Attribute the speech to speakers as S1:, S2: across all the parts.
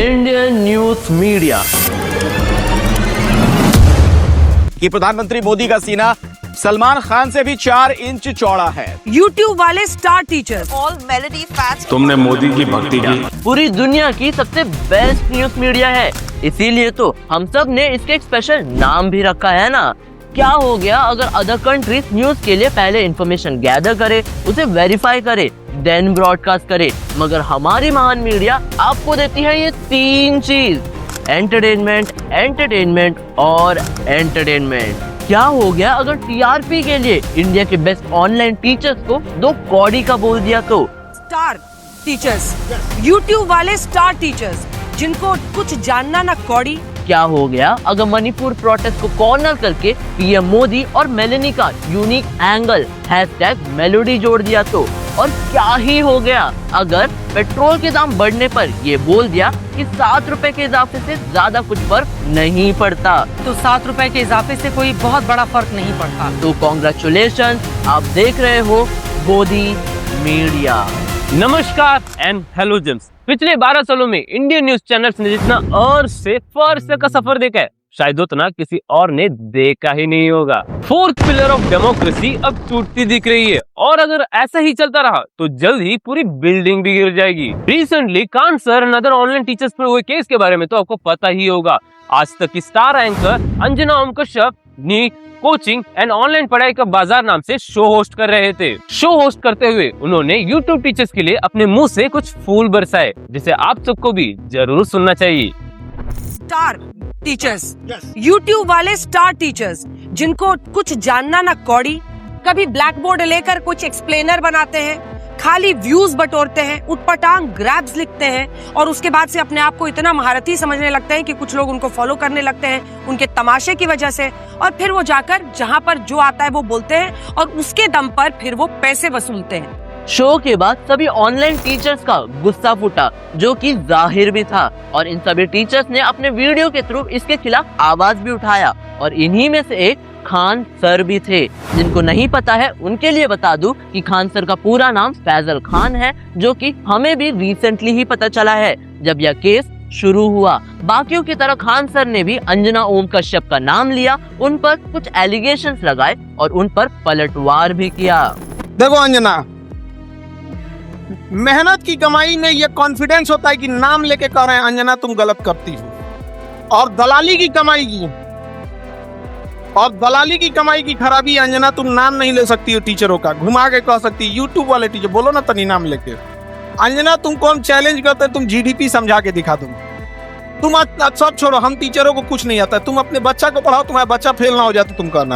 S1: Indian news media.
S2: कि प्रधानमंत्री मोदी का सीना सलमान खान से भी 4 इंच चौड़ा है।
S3: YouTube वाले star teachers,
S4: all melody fans,
S5: तुमने मोदी की भक्ति की।
S1: पूरी दुनिया की सबसे बेस्ट न्यूज मीडिया है, इसीलिए तो हम सब ने इसके एक स्पेशल नाम भी रखा है ना। क्या हो गया अगर अदर कंट्रीज न्यूज के लिए पहले इंफॉर्मेशन गैदर करे, उसे वेरीफाई करे, देन ब्रॉडकास्ट करे, मगर हमारी महान मीडिया आपको देती है ये 3 चीज, एंटरटेनमेंट, एंटरटेनमेंट और एंटरटेनमेंट। क्या हो गया अगर टीआरपी के लिए इंडिया के बेस्ट ऑनलाइन टीचर्स को 2 कौड़ी का बोल दिया तो?
S3: स्टार टीचर्स, YouTube वाले स्टार टीचर्स जिनको कुछ जानना ना कौड़ी।
S1: क्या हो गया अगर मणिपुर प्रोटेस्ट को कॉर्नर करके पीएम मोदी और मेलेनी का यूनिक एंगल #मेलोडी जोड़ दिया तो? और क्या ही हो गया अगर पेट्रोल के दाम बढ़ने पर ये बोल दिया कि 7 रुपए के इजाफे से ज्यादा कुछ फर्क नहीं पड़ता?
S3: तो 7 रुपए के इजाफे से कोई बहुत बड़ा फर्क नहीं पड़ता।
S1: तो कॉन्ग्रेचुलेशन, आप देख रहे हो गोदी मीडिया।
S6: नमस्कार एंड हेलो जेम्स। पिछले 12 सालों में इंडियन न्यूज चैनल्स ने जितना अर्थ से फर्श का सफर देखा है, शायद उतना किसी और ने देखा ही नहीं होगा। 4th पिलर ऑफ डेमोक्रेसी अब टूटती दिख रही है और अगर ऐसा ही चलता रहा तो जल्द ही पूरी बिल्डिंग भी गिर जाएगी। रिसेंटली कान सर और अदर ऑनलाइन टीचर्स पर हुए केस के बारे में तो आपको पता ही होगा। आज तक की star anchor Anjana Om Kashyap NEET coaching and online पढ़ाई का बाजार नाम से शो होस्ट कर रहे थे। शो होस्ट करते हुए उन्होंने YouTube टीचर्स के लिए अपने मुंह से कुछ फूल बरसाए, जिसे आप सबको भी जरूर सुनना चाहिए।
S3: स्टार टीचर्स, YouTube वाले स्टार टीचर्स जिनको कुछ जानना ना कौड़ी, कभी ब्लैक बोर्ड लेकर कुछ एक्सप्लेनर बनाते हैं, खाली व्यूज बटोरते हैं, उटपटांग ग्रैब्स लिखते हैं और उसके बाद से अपने आप को इतना महारथी समझने लगते हैं कि कुछ लोग उनको फॉलो करने लगते हैं उनके तमाशे की वजह से, और फिर वो जाकर जहां पर जो आता है वो बोलते हैं और उसके दम पर फिर वो पैसे वसूलते हैं।
S1: शो के बाद सभी ऑनलाइन टीचर्स का गुस्सा फूटा, जो कि जाहिर भी था, और इन सभी टीचर्स ने अपने वीडियो के थ्रू इसके खिलाफ आवाज भी उठाया, और इन्हीं में से एक खान सर भी थे। जिनको नहीं पता है उनके लिए बता दूं कि खान सर का पूरा नाम फैजल खान है, जो कि हमें भी रिसेंटली ही पता चला है जब यह केस शुरू हुआ। बाकियों की तरह खान सर ने भी अंजना ओम कश्यप का नाम लिया, उन पर कुछ एलिगेशंस लगाए और उन पर पलटवार भी किया।
S7: देखो अंजना, मेहनत की कमाई में ये कॉन्फिडेंस होता है कि नाम लेके कह रहे हैं अंजना तुम गलत करती हो, और दलाली की कमाई की खराबी अंजना तुम नाम नहीं ले सकती हो टीचरों का, घुमा के कह सकती है YouTube वाले टीचर बोलो ना तनी नाम लेके। अंजना तुमको हम चैलेंज करते हैं, तुम GDP समझा के दिखा दो। तुम सब छोड़ो, हम टीचरों को कुछ नहीं आता, तुम अपने बच्चा को पढ़ाओ, तुम्हारा बच्चा फेल ना हो जाए तो तुम कहना।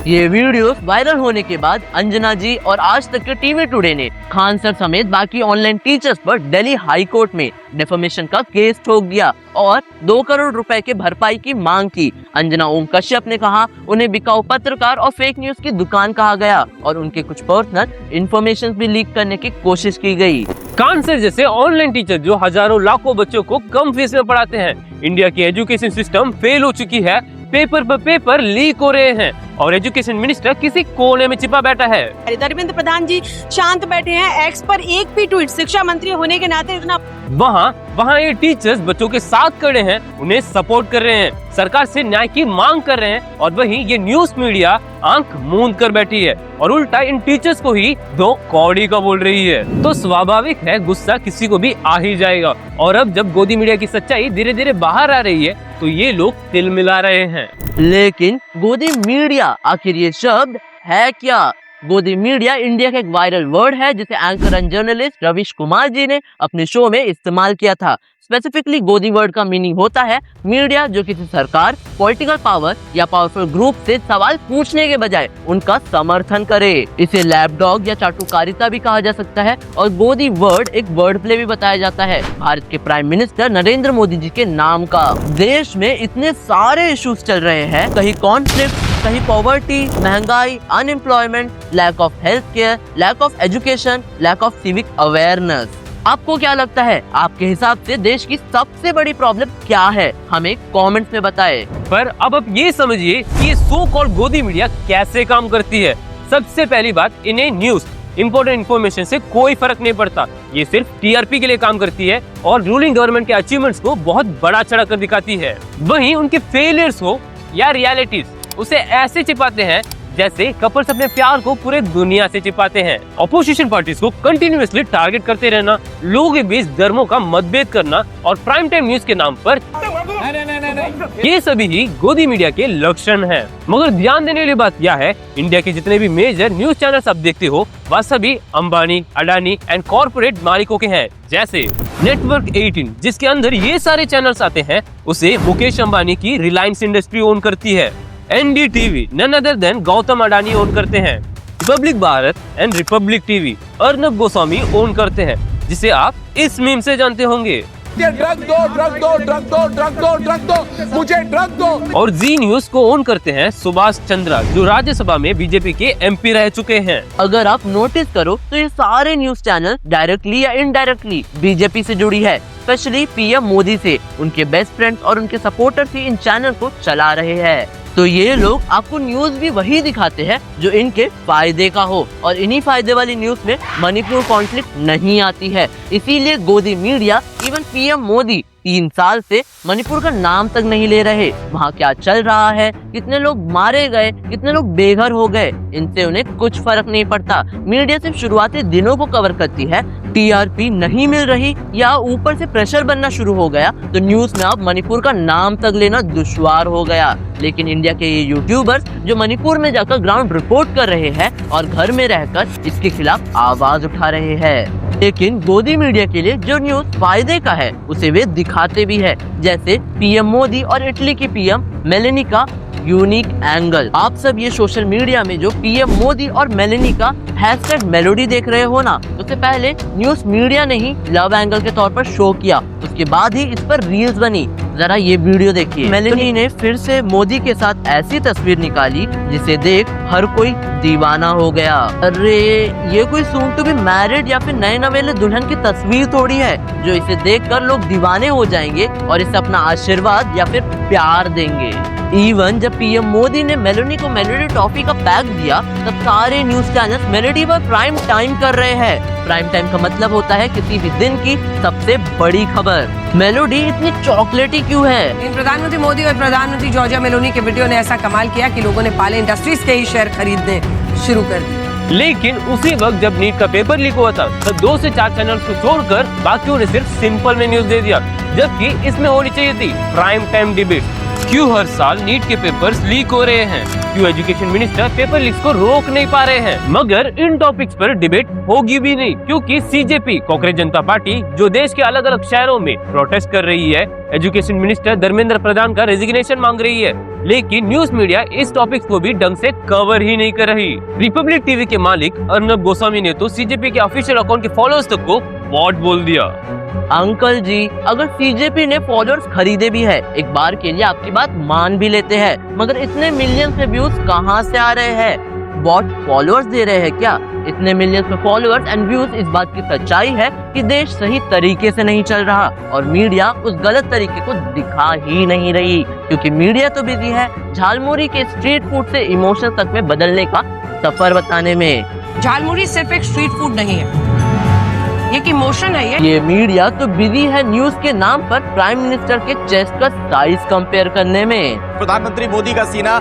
S1: ये वीडियोस वायरल होने के बाद अंजना जी और आज तक के टीवी टुडे ने खान सर समेत बाकी ऑनलाइन टीचर्स पर दिल्ली हाई कोर्ट में डिफेमेशन का केस ठोक दिया और 2 करोड़ रुपए के भरपाई की मांग की। अंजना ओम कश्यप ने कहा उन्हें बिकाऊ पत्रकार और फेक न्यूज की दुकान कहा गया और उनके कुछ पर्सनल इंफॉर्मेशन भी लीक करने की कोशिश की गई।
S6: खान सर जैसे ऑनलाइन टीचर जो हजारों लाखों बच्चों को कम फीस में पढ़ाते हैं, इंडिया की एजुकेशन सिस्टम फेल हो चुकी है, पेपर पर पेपर लीक हो रहे हैं और एजुकेशन मिनिस्टर किसी कोने में छिपा बैठा है।
S4: धर्मेंद्र प्रधान जी शांत बैठे हैं, एक्स पर एक भी ट्वीट, शिक्षा मंत्री होने के नाते इतना
S6: वहाँ ये टीचर्स बच्चों के साथ खड़े हैं, उन्हें सपोर्ट कर रहे हैं, सरकार से न्याय की मांग कर रहे हैं, और वहीं ये न्यूज मीडिया आंख मूंद कर बैठी है और उल्टा इन टीचर्स को ही 2 कौड़ी का बोल रही है। तो स्वाभाविक है गुस्सा किसी को भी आ ही जाएगा, और अब जब गोदी मीडिया की सच्चाई धीरे धीरे बाहर आ रही है तो ये लोग तिल मिला रहे हैं।
S1: लेकिन गोदी मीडिया आखिर ये शब्द है क्या? गोदी मीडिया इंडिया का एक वायरल वर्ड है जिसे एंकर एंड जर्नलिस्ट रविश कुमार जी ने अपने शो में इस्तेमाल किया था। स्पेसिफिकली गोदी वर्ड का मीनिंग होता है मीडिया जो किसी सरकार, पॉलिटिकल पावर या पावरफुल ग्रुप से सवाल पूछने के बजाय उनका समर्थन करे। इसे लैपडॉग या चाटुकारिता भी कहा जा सकता है और गोदी वर्ड एक वर्ड प्ले भी बताया जाता है भारत के प्राइम मिनिस्टर नरेंद्र मोदी जी के नाम का। देश में इतने सारे इश्यूज चल रहे हैं, कहीं कॉन्फ्लिक्ट, कहीं पॉवर्टी, महंगाई, unemployment, lack of health care, lack of education, lack of civic awareness. आपको क्या लगता है, आपके हिसाब से देश की सबसे बड़ी प्रॉब्लम क्या है? हमें कमेंट्स में बताएं।
S6: पर अब आप ये समझिए कि ये सो कॉल्ड गोदी मीडिया कैसे काम करती है। सबसे पहली बात, इन्हें न्यूज इम्पोर्टेंट इन्फॉर्मेशन से कोई फर्क नहीं पड़ता। ये सिर्फ टीआरपी के लिए काम करती है और रूलिंग गवर्नमेंट के अचीवमेंट्स को बहुत बड़ा चढ़ा कर दिखाती है। वहीं उनके फेलियर्स हो या रियलिटीज, उसे ऐसे छिपाते हैं जैसे कपल्स अपने प्यार को पूरे दुनिया से छिपाते हैं। अपोजिशन पार्टीज को कंटिन्यूअसली टारगेट करते रहना, लोगों के बीच धर्मों का मतभेद करना और प्राइम टाइम न्यूज के नाम पर ये सभी ही गोदी मीडिया के लक्षण हैं। मगर ध्यान देने वाली बात यह है, इंडिया के जितने भी मेजर न्यूज चैनल्स आप देखते हो वह सभी अंबानी, अडानी एंड कॉर्पोरेट मालिकों के हैं। जैसे नेटवर्क 18 जिसके अंदर ये सारे चैनल्स आते हैं, उसे मुकेश अंबानी की रिलायंस इंडस्ट्री ओन करती है। NDTV none other than Gautam Adani own करते हैं। Republic Bharat and Republic TV Arnab Goswami own करते हैं, जिसे आप इस मीम से जानते होंगे।
S7: ड्रग दो, ड्रग दो, ड्रग दो, ड्रग दो, ड्रग दो, मुझे ड्रग दो।
S6: और जी न्यूज को ओन करते हैं सुभाष चंद्रा, जो राज्यसभा में बीजेपी के MP रह चुके हैं।
S1: अगर आप नोटिस करो तो ये सारे न्यूज चैनल डायरेक्टली या इनडायरेक्टली बीजेपी से जुड़ी है, स्पेशली PM मोदी से। उनके बेस्ट फ्रेंड्स और उनके सपोर्टर्स ही इन चैनल को चला रहे हैं। तो ये लोग आपको न्यूज भी वही दिखाते हैं जो इनके फायदे का हो, और इन्हीं फायदे वाली न्यूज में मणिपुर कॉन्फ्लिक्ट नहीं आती है। इसीलिए गोदी मीडिया इवन PM मोदी 3 साल से मणिपुर का नाम तक नहीं ले रहे। वहाँ क्या चल रहा है, कितने लोग मारे गए, कितने लोग बेघर हो गए, इनसे उन्हें कुछ फर्क नहीं पड़ता। मीडिया सिर्फ शुरुआती दिनों को कवर करती है। TRP नहीं मिल रही या ऊपर से प्रेशर बनना शुरू हो गया तो न्यूज में अब मणिपुर का नाम तक लेना दुश्वार हो गया। लेकिन इंडिया के ये यूट्यूबर्स जो मणिपुर में जाकर ग्राउंड रिपोर्ट कर रहे हैं और घर में रहकर इसके खिलाफ आवाज उठा रहे हैं। लेकिन गोदी मीडिया के लिए जो न्यूज फायदे का है उसे वे दिखाते भी है, जैसे PM मोदी और इटली की PM मेलेनी का यूनिक एंगल। आप सब ये सोशल मीडिया में जो PM मोदी और मेलेनी का हैशटैग मेलोडी देख रहे हो ना, उससे पहले न्यूज मीडिया ने ही लव एंगल के तौर पर शो किया, उसके बाद ही इस पर रील्स बनी। जरा ये वीडियो देखिए। मेलेनी ने फिर से मोदी के साथ ऐसी तस्वीर निकाली जिसे देख हर कोई दीवाना हो गया। अरे ये कोई सून टू बी मैरिड या फिर नए नवेले दुल्हन की तस्वीर थोड़ी है जो इसे देखकर लोग दीवाने हो जाएंगे और इसे अपना आशीर्वाद या फिर प्यार देंगे। इवन जब PM मोदी ने मेलोडी को मेलोडी टॉफी का पैक दिया तब सारे न्यूज चैनल्स मेलोडी पर प्राइम टाइम कर रहे हैं। प्राइम टाइम का मतलब होता है किसी भी दिन की सबसे बड़ी खबर। मेलोडी इतनी चॉकलेटी क्यों है?
S3: इन प्रधानमंत्री मोदी और प्रधानमंत्री जॉर्जिया मेलोनी के वीडियो ने ऐसा कमाल किया कि लोगों ने पाले इंडस्ट्रीज के ही शेयर खरीदने शुरू कर दिए।
S6: लेकिन उसी वक्त जब नीट का पेपर लीक हुआ था तब 2 से 4 चैनल्स को छोड़कर बाकियों ने सिर्फ सिंपल में न्यूज दे दिया, जबकि इसमें होनी चाहिए थी प्राइम टाइम डिबेट। क्यों हर साल नीट के पेपर्स लीक हो रहे हैं? क्यों एजुकेशन मिनिस्टर पेपर लीक्स को रोक नहीं पा रहे हैं? मगर इन टॉपिक्स पर डिबेट होगी भी नहीं, क्योंकि CJP कांग्रेस जनता पार्टी जो देश के अलग अलग शहरों में प्रोटेस्ट कर रही है, एजुकेशन मिनिस्टर धर्मेंद्र प्रधान का रेजिग्नेशन मांग रही है, लेकिन न्यूज मीडिया इस टॉपिक्स को भी ढंग से कवर ही नहीं कर रही। रिपब्लिक टीवी के मालिक अर्नब गोस्वामी ने तो CJP के ऑफिशियल अकाउंट के फॉलोअर्स तक को बॉट बोल दिया।
S1: अंकल जी, अगर CJP ने फॉलोअर्स खरीदे भी है, एक बार के लिए आपकी बात मान भी लेते हैं, मगर इतने मिलियंस में व्यूज कहां से आ रहे हैं? बॉट फॉलोअर्स दे रहे हैं क्या? इतने मिलियंस में फॉलोअर्स एंड व्यूज इस बात की सच्चाई है कि देश सही तरीके से नहीं चल रहा और मीडिया उस गलत तरीके को दिखा ही नहीं रही, क्योंकि मीडिया तो बिजी है झालमुरी के स्ट्रीट फूड से इमोशन तक में बदलने का सफर बताने में।
S3: झालमुरी सिर्फ एक स्ट्रीट फूड नहीं है, एक इमोशन है
S1: ये मीडिया तो बिजी है न्यूज के नाम पर प्राइम मिनिस्टर के चेस्ट का साइज कंपेयर करने में।
S2: प्रधानमंत्री मोदी का सीना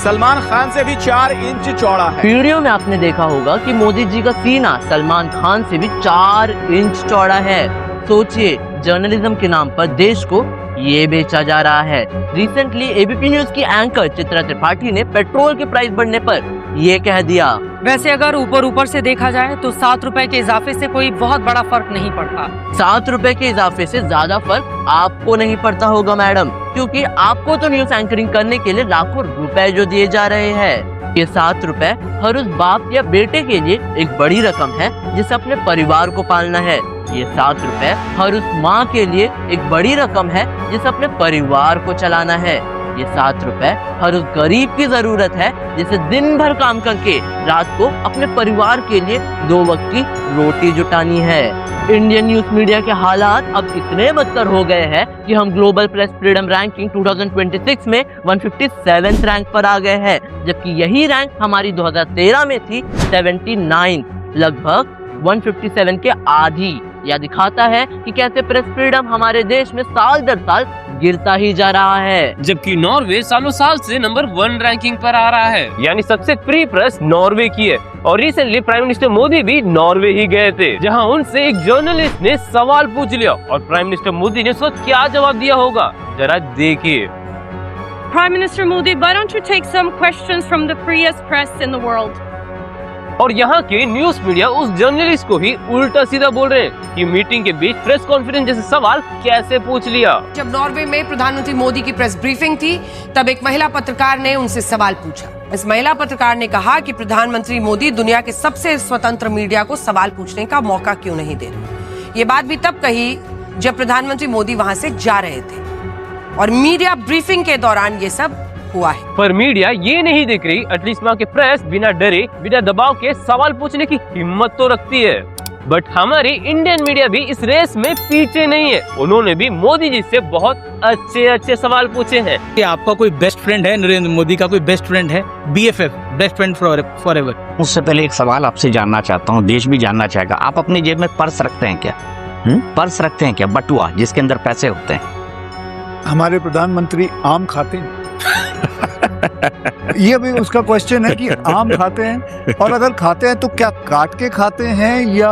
S2: सलमान खान से भी 4 इंच चौड़ा है।
S1: वीडियो में आपने देखा होगा कि मोदी जी का सीना सलमान खान से भी 4 इंच चौड़ा है। सोचिए, जर्नलिज्म के नाम पर देश को ये बेचा जा रहा है। रिसेंटली ABP न्यूज की एंकर चित्रा त्रिपाठी ने पेट्रोल के प्राइस बढ़ने पर ये कह दिया।
S5: वैसे अगर ऊपर से देखा जाए तो 7 रुपए के इजाफे से कोई बहुत बड़ा फर्क नहीं पड़ता।
S1: 7 रुपए के इजाफे से ज्यादा फर्क आपको नहीं पड़ता होगा मैडम, क्योंकि आपको तो न्यूज एंकरिंग करने के लिए लाखों रुपए जो दिए जा रहे हैं। ये 7 रुपए हर उस बाप या बेटे के लिए एक बड़ी रकम है जिसे अपने परिवार को पालना है। ये 7 रुपए हर उस माँ के लिए एक बड़ी रकम है जिसे अपने परिवार को चलाना है। ये 7 रुपए हर उस गरीब की जरूरत है जिसे दिन भर काम करके रात को अपने परिवार के लिए 2 वक्त की रोटी जुटानी है। इंडियन न्यूज मीडिया के हालात अब इतने बदतर हो गए हैं कि हम ग्लोबल प्रेस फ्रीडम रैंकिंग 2026 में 157th रैंक पर आ गए हैं, जबकि यही रैंक हमारी 2013 में थी 79। लगभग 157 के आधी। यह दिखाता है कि कैसे प्रेस फ्रीडम हमारे देश में साल दर साल गिरता ही जा रहा है,
S6: जबकि नॉर्वे सालों साल से नंबर 1 रैंकिंग पर आ रहा है। यानी सबसे फ्री प्रेस नॉर्वे की है। और रिसेंटली प्राइम मिनिस्टर मोदी भी नॉर्वे ही गए थे, जहां उनसे एक जर्नलिस्ट ने सवाल पूछ लिया और प्राइम मिनिस्टर मोदी ने उसको क्या जवाब दिया होगा, जरा देखिए।
S8: Prime Minister Modi, why don't you take some questions from the freest press in the world?
S6: और यहाँ के न्यूज मीडिया उस जर्नलिस्ट को ही उल्टा सीधा बोल रहे हैं कि मीटिंग के बीच प्रेस कॉन्फ्रेंस जैसे सवाल कैसे पूछ लिया।
S3: जब नॉर्वे में प्रधानमंत्री मोदी की प्रेस ब्रीफिंग थी, तब एक महिला पत्रकार ने उनसे सवाल पूछा। इस महिला पत्रकार ने कहा कि प्रधानमंत्री मोदी दुनिया के सबसे स्वतंत्र मीडिया को सवाल पूछने का मौका क्यों नहीं दे रहे। ये बात भी तब कही जब प्रधानमंत्री मोदी वहां से जा रहे थे और मीडिया ब्रीफिंग के दौरान ये सब हुआ है।
S6: पर मीडिया ये नहीं देख रही, एटलीस्ट वहाँ के प्रेस बिना डरे बिना दबाव के सवाल पूछने की हिम्मत तो रखती है। बट हमारी इंडियन मीडिया भी इस रेस में पीछे नहीं है। उन्होंने भी मोदी जी से बहुत अच्छे अच्छे सवाल पूछे हैं।
S9: कि आपका कोई बेस्ट फ्रेंड है, नरेंद्र मोदी का कोई बेस्ट फ्रेंड है, BFF, best friend for ever.
S10: उससे पहले एक सवाल आपसे जानना चाहता हूँ, देश भी जानना चाहेगा। आप अपनी जेब में पर्स रखते हैं क्या? पर्स रखते हैं क्या, बटुआ जिसके अंदर पैसे होते हैं?
S11: हमारे प्रधानमंत्री आम खाते हैं। ये भी उसका क्वेश्चन है कि आम खाते हैं, और अगर खाते हैं तो क्या काट के खाते हैं या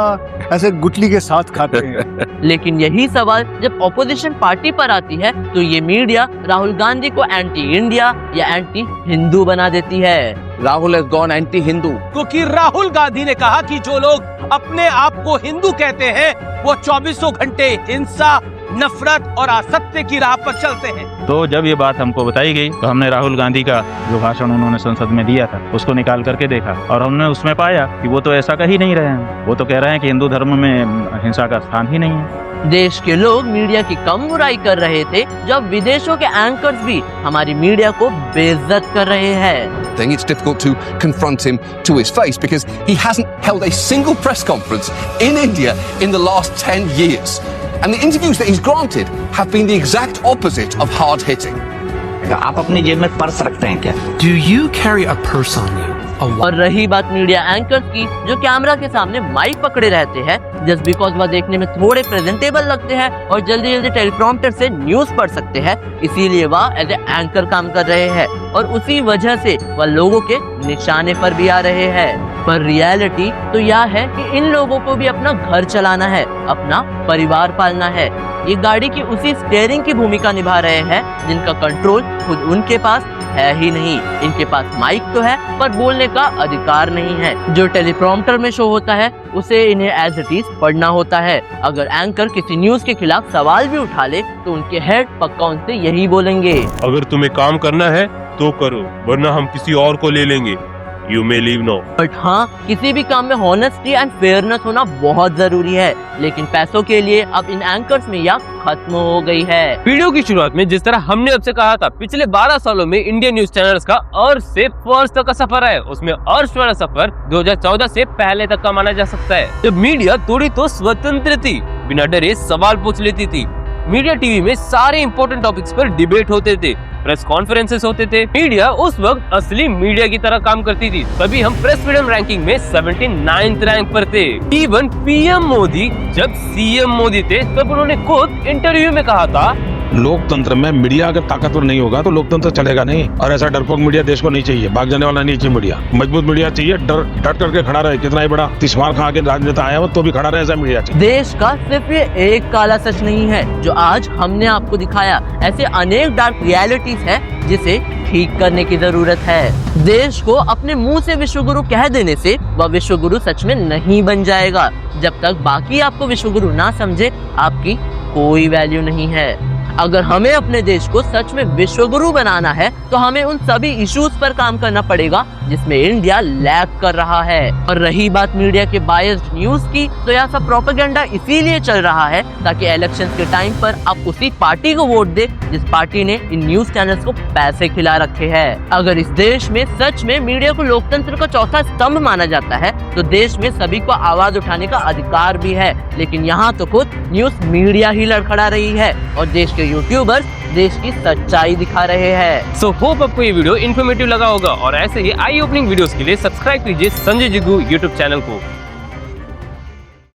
S11: ऐसे गुठली के साथ खाते हैं?
S1: लेकिन यही सवाल जब ऑपोजिशन पार्टी पर आती है तो ये मीडिया राहुल गांधी को एंटी इंडिया या एंटी हिंदू बना देती है।
S2: Rahul has gone anti Hindu, क्योंकि राहुल गांधी ने कहा कि जो लोग अपने आप को हिंदू कहते हैं वो 24 घंटे हिंसा, नफरत और असत्य की राह पर चलते हैं।
S9: तो जब ये बात हमको बताई गई तो हमने राहुल गांधी का जो भाषण उन्होंने संसद में दिया था उसको निकाल करके देखा, और हमने उसमें पाया कि वो तो ऐसा कह ही नहीं रहे हैं। वो तो कह रहे हैं कि हिंदू धर्म में हिंसा का स्थान ही नहीं है।
S1: देश के लोग मीडिया की कम बुराई कर रहे थे, जब विदेशों के एंकर्स भी हमारी मीडिया को बेइज्जत कर रहे हैं।
S12: It's difficult to confront him to his face because he hasn't held a single press conference in India in the last 10 years. And the interviews that he's granted have been the exact opposite of hard hitting.
S10: आप अपनी जेब में purse रखते हैं क्या?
S12: Do you carry a purse on you?
S1: और रही बात मीडिया एंकर्स की, जो कैमरा के सामने माइक पकड़े रहते हैं जस्ट बिकॉज वह देखने में थोड़े प्रेजेंटेबल लगते हैं और जल्दी जल्दी टेलीप्रॉम्प्टर से न्यूज पढ़ सकते हैं, इसीलिए वह एज ए एंकर काम कर रहे हैं और उसी वजह से वह लोगों के निशाने पर भी आ रहे हैं। पर रियलिटी तो यह है कि इन लोगों को भी अपना घर चलाना है, अपना परिवार पालना है। ये गाड़ी की उसी स्टीयरिंग की भूमिका निभा रहे हैं जिनका कंट्रोल खुद उनके पास है ही नहीं। इनके पास माइक तो है पर बोलने का अधिकार नहीं है। जो टेलीप्रॉम्प्टर में शो होता है उसे इन्हें एज इट इज पढ़ना होता है। अगर एंकर किसी न्यूज के खिलाफ सवाल भी उठा ले तो उनके हेड पक्का उनसे यही बोलेंगे,
S6: अगर तुम्हें काम करना है तो करो, वरना हम किसी और को ले लेंगे। You may leave now.
S1: But हाँ, किसी भी काम में हॉनेस्टी एंड फेयरनेस होना बहुत जरूरी है, लेकिन पैसों के लिए अब इन एंकर्स में यह खत्म हो गई है।
S6: वीडियो की शुरुआत में जिस तरह हमने आपसे कहा था, पिछले 12 सालों में इंडियन न्यूज चैनल्स का अर्श से फर्श तक का सफर है। उसमें अर्श वाला सफर 2014 से पहले तक का माना जा सकता है, जब मीडिया थोड़ी तो स्वतंत्र थी, बिना डरे सवाल पूछ लेती थी। मीडिया टीवी में सारे इंपॉर्टेंट टॉपिक्स पर डिबेट होते थे, प्रेस कॉन्फ्रेंसेस होते थे। मीडिया उस वक्त असली मीडिया की तरह काम करती थी। तभी हम प्रेस फ्रीडम रैंकिंग में 79th रैंक पर थे। इवन पीएम मोदी जब सीएम मोदी थे तब उन्होंने खुद इंटरव्यू में कहा था,
S9: लोकतंत्र में मीडिया अगर ताकतवर नहीं होगा तो लोकतंत्र चलेगा नहीं, और ऐसा डरपोक मीडिया देश को नहीं चाहिए, भाग जाने वाला नहीं चाहिए मीडिया। मजबूत मीडिया चाहिए, डट करके खड़ा रहे, कितना ही बड़ा तिस्मार खा के राजनेता आया हो तो भी खड़ा रहे, ऐसा मीडिया चाहिए।
S1: देश का सिर्फ ये एक काला सच नहीं है जो आज हमने आपको दिखाया, ऐसे अनेक डार्क रियलिटीज है जिसे ठीक करने की जरूरत है। देश को अपने मुंह से विश्वगुरु कह देने से वह विश्वगुरु सच में नहीं बन जाएगा। जब तक बाकी आपको विश्वगुरु ना समझे, आपकी कोई वैल्यू नहीं है। अगर हमें अपने देश को सच में विश्वगुरु बनाना है तो हमें उन सभी इश्यूज पर काम करना पड़ेगा जिसमें इंडिया लैग कर रहा है। और रही बात मीडिया के बायस्ड न्यूज की, तो यह सब प्रोपेगेंडा इसीलिए चल रहा है ताकि इलेक्शंस के टाइम पर आप उसी पार्टी को वोट दे जिस पार्टी ने इन न्यूज चैनल्स को पैसे खिला रखे हैं। अगर इस देश में सच में मीडिया को लोकतंत्र का चौथा स्तंभ माना जाता है तो देश में सभी को आवाज उठाने का अधिकार भी है, लेकिन यहाँ तो खुद न्यूज मीडिया ही लड़खड़ा रही है और देश के यूट्यूबर्स देश की सच्चाई दिखा रहे हैं।
S6: सो होप आपको ये वीडियो इन्फॉर्मेटिव लगा होगा और ऐसे ही आई ओपनिंग वीडियोस के लिए सब्सक्राइब कीजिए संजय जिगू यूट्यूब चैनल को।